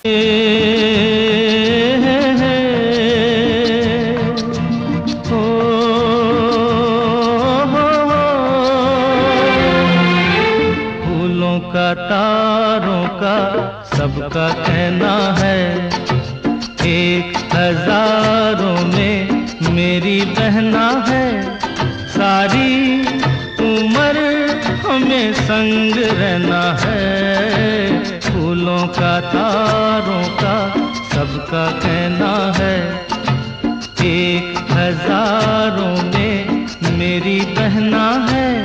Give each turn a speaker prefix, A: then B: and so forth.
A: फूलों का तारों का सबका कहना है, एक हजारों में मेरी बहना है। सारी उम्र हमें संग रहना है। फूलों का तारों का सबका कहना है, एक हजारों में मेरी बहना है।